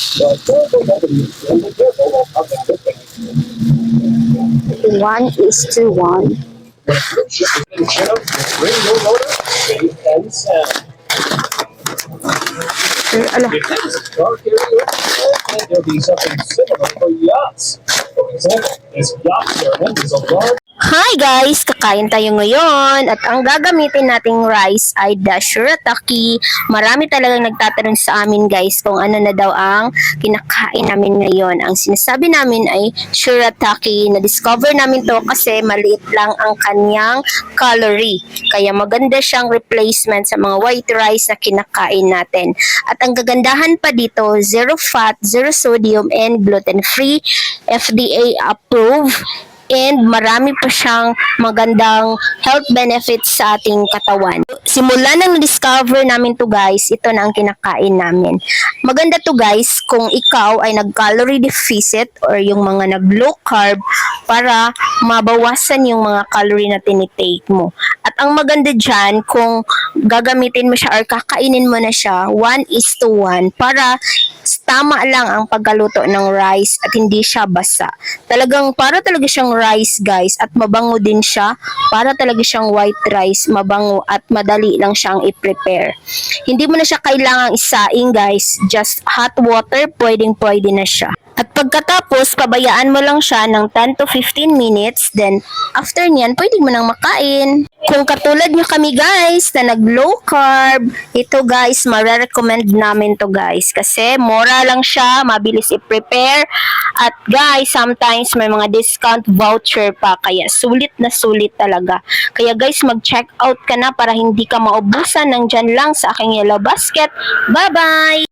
1:1. Ala. There'll be something similar for yachts. For example, this yacht pyramid is a large. Hi guys! Kakain tayo ngayon at ang gagamitin nating rice ay the shirataki. Marami talagang nagtatanong sa amin guys kung ano na daw ang kinakain namin ngayon. Ang sinasabi namin ay shirataki. Na-discover namin to kasi maliit lang ang kanyang calorie. Kaya maganda siyang replacement sa mga white rice na kinakain natin. At ang gagandahan pa dito, zero fat, zero sodium, and gluten-free, FDA approved. And marami pa siyang magandang health benefits sa ating katawan. Simula nang discover namin to guys, ito na ang kinakain namin. Maganda to guys kung ikaw ay nag-calorie deficit or yung mga nag-low carb para mabawasan yung mga calorie na tinitake mo. At ang maganda dyan kung gagamitin mo siya or kakainin mo na siya 1:1 para tama lang ang pagkaluto ng rice at hindi siya basa. Para talaga siyang rice guys at mabango din siya. Para talaga siyang white rice, mabango at madali lang siyang i-prepare. Hindi mo na siya kailangang isaing guys. Just hot water, pwedeng-pwede na siya. At pagkatapos, pabayaan mo lang siya ng 10 to 15 minutes. Then, after niyan, pwede mo nang makain. Kung katulad nyo kami guys, na nag-low carb, ito guys, mare-recommend namin to guys. Kasi, mura lang siya, mabilis i-prepare. At guys, sometimes may mga discount voucher pa. Kaya, sulit na sulit talaga. Kaya guys, mag-check out ka na para hindi ka maubusan ng dyan lang sa aking yellow basket. Bye-bye!